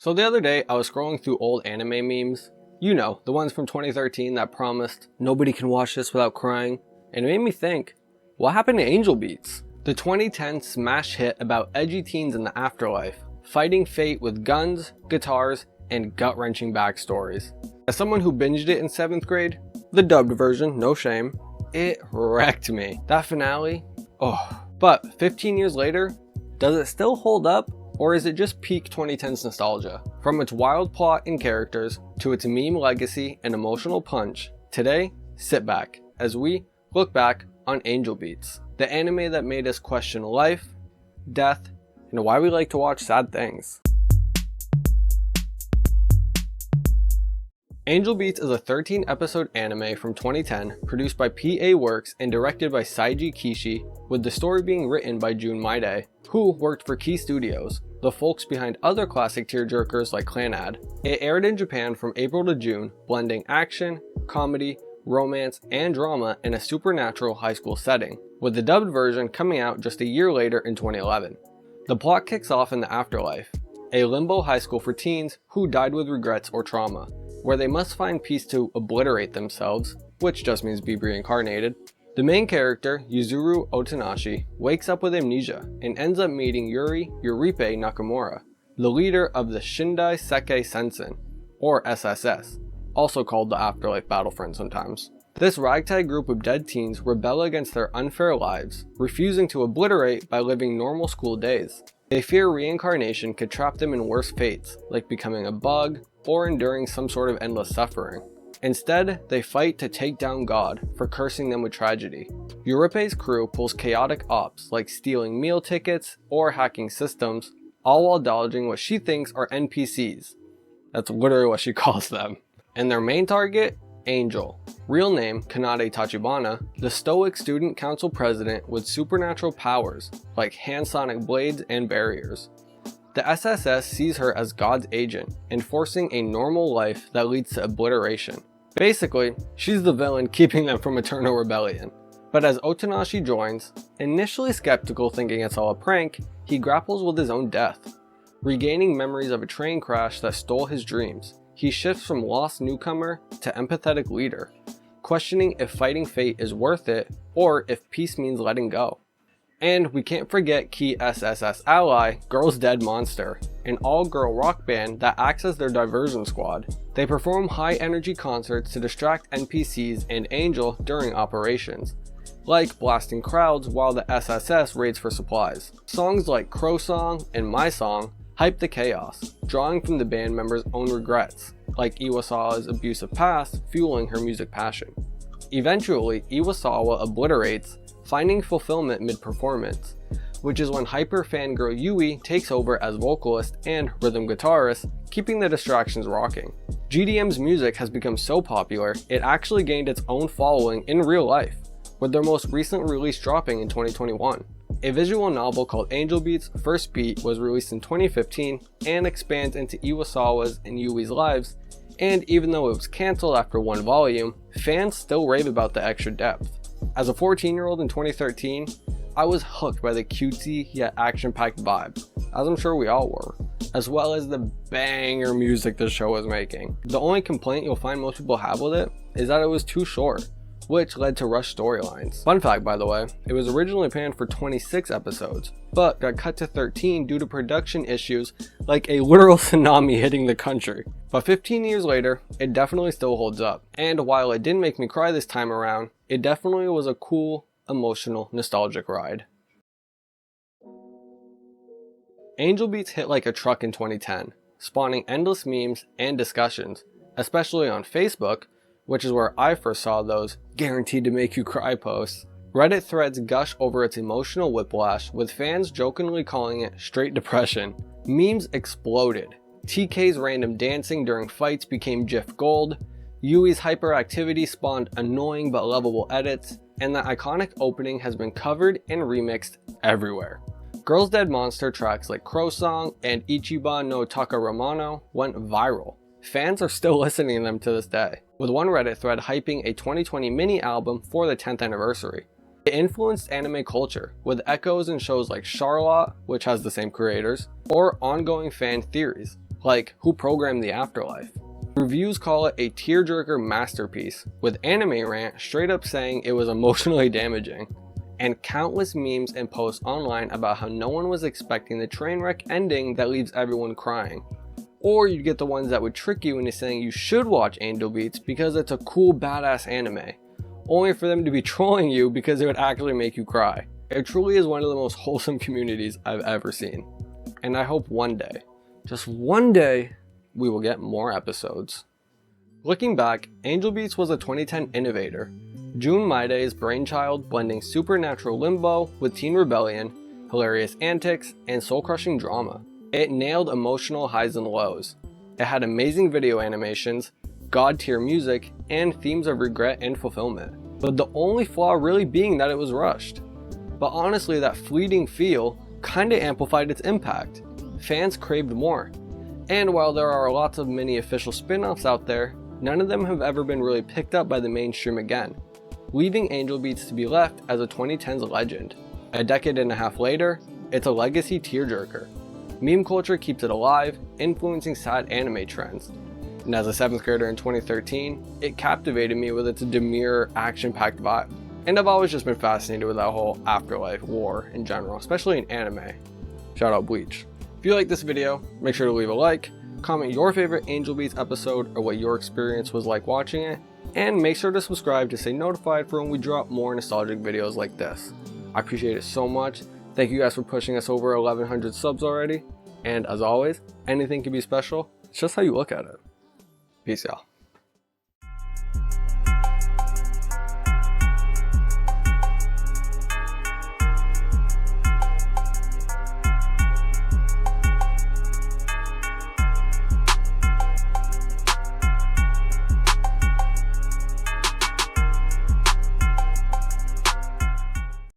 So the other day, I was scrolling through old anime memes. You know, the ones from 2013 that promised, nobody can watch this without crying. And it made me think, what happened to Angel Beats? The 2010 smash hit about edgy teens in the afterlife, fighting fate with guns, guitars, and gut-wrenching backstories. As someone who binged it in 7th grade, the dubbed version, no shame, it wrecked me. That finale, oh. But 15 years later, does it still hold up? Or is it just peak 2010s nostalgia? From its wild plot and characters, to its meme legacy and emotional punch, today, sit back as we look back on Angel Beats, the anime that made us question life, death, and why we like to watch sad things. Angel Beats is a 13-episode anime from 2010 produced by PA Works and directed by Saiji Kishi, with the story being written by Jun Maide, who worked for Key Studios, the folks behind other classic tearjerkers like Clanad. It aired in Japan from April to June, blending action, comedy, romance, and drama in a supernatural high school setting, with the dubbed version coming out just a year later in 2011. The plot kicks off in the afterlife, a limbo high school for teens who died with regrets or trauma, where they must find peace to obliterate themselves, which just means be reincarnated. The main character, Yuzuru Otonashi, wakes up with amnesia and ends up meeting Yuripe Nakamura, the leader of the Shindai Sekkei Sensen, or SSS, also called the Afterlife Battlefront sometimes. This ragtag group of dead teens rebel against their unfair lives, refusing to obliterate by living normal school days. They fear reincarnation could trap them in worse fates, like becoming a bug or enduring some sort of endless suffering. Instead, they fight to take down God for cursing them with tragedy. Yuripe's crew pulls chaotic ops like stealing meal tickets or hacking systems, all while dodging what she thinks are NPCs. That's literally what she calls them. And their main target? Angel. Real name Kanade Tachibana, the stoic student council president with supernatural powers like hand sonic blades and barriers. The SSS sees her as God's agent, enforcing a normal life that leads to obliteration. Basically, she's the villain keeping them from eternal rebellion. But as Otonashi joins, initially skeptical thinking it's all a prank, he grapples with his own death. Regaining memories of a train crash that stole his dreams, he shifts from lost newcomer to empathetic leader, questioning if fighting fate is worth it or if peace means letting go. And we can't forget key SSS ally, Girls Dead Monster, an all-girl rock band that acts as their diversion squad. They perform high-energy concerts to distract NPCs and Angel during operations, like blasting crowds while the SSS raids for supplies. Songs like Crow Song and My Song hype the chaos, drawing from the band members' own regrets, like Iwasawa's abusive past fueling her music passion. Eventually, Iwasawa obliterates, finding fulfillment mid-performance, which is when hyper fangirl Yui takes over as vocalist and rhythm guitarist, keeping the distractions rocking. GDM's music has become so popular, it actually gained its own following in real life, with their most recent release dropping in 2021. A visual novel called Angel Beats First Beat was released in 2015 and expands into Iwasawa's and Yui's lives, and even though it was cancelled after one volume, fans still rave about the extra depth. As a 14-year-old in 2013, I was hooked by the cutesy yet action-packed vibe, as I'm sure we all were, as well as the banger music the show was making. The only complaint you'll find most people have with it is that it was too short, which led to rushed storylines. Fun fact, by the way, it was originally planned for 26 episodes, but got cut to 13 due to production issues like a literal tsunami hitting the country. But 15 years later, it definitely still holds up. And while it didn't make me cry this time around, it definitely was a cool, emotional, nostalgic ride. Angel Beats hit like a truck in 2010, spawning endless memes and discussions, especially on Facebook, which is where I first saw those guaranteed to make you cry posts. Reddit threads gush over its emotional whiplash, with fans jokingly calling it straight depression. Memes exploded. TK's random dancing during fights became GIF gold, Yui's hyperactivity spawned annoying but lovable edits, and the iconic opening has been covered and remixed everywhere. Girls Dead Monster tracks like Crow Song and Ichiban no Takaramano went viral. Fans are still listening to them to this day, with one Reddit thread hyping a 2020 mini-album for the 10th anniversary. It influenced anime culture, with echoes in shows like Charlotte, which has the same creators, or ongoing fan theories, like Who Programmed the Afterlife. Reviews call it a tearjerker masterpiece, with Anime Rant straight up saying it was emotionally damaging, and countless memes and posts online about how no one was expecting the train wreck ending that leaves everyone crying. Or you'd get the ones that would trick you into saying you should watch Angel Beats because it's a cool badass anime, only for them to be trolling you because it would actually make you cry. It truly is one of the most wholesome communities I've ever seen. And I hope one day, just one day, we will get more episodes. Looking back, Angel Beats was a 2010 innovator. June Maidai's brainchild, blending supernatural limbo with teen rebellion, hilarious antics, and soul-crushing drama. It nailed emotional highs and lows. It had amazing video animations, god-tier music, and themes of regret and fulfillment. But the only flaw really being that it was rushed. But honestly, that fleeting feel kinda amplified its impact. Fans craved more. And while there are lots of mini official spin-offs out there, none of them have ever been really picked up by the mainstream again, leaving Angel Beats to be left as a 2010s legend. A decade and a half later, it's a legacy tearjerker. Meme culture keeps it alive, influencing sad anime trends. And as a 7th grader in 2013, it captivated me with its demure, action-packed vibe. And I've always just been fascinated with that whole afterlife war in general, especially in anime. Shout out Bleach. If you like this video, make sure to leave a like, comment your favorite Angel Beats episode or what your experience was like watching it, and make sure to subscribe to stay notified for when we drop more nostalgic videos like this. I appreciate it so much. Thank you guys for pushing us over 1100 subs already, and as always, anything can be special, it's just how you look at it. Peace y'all.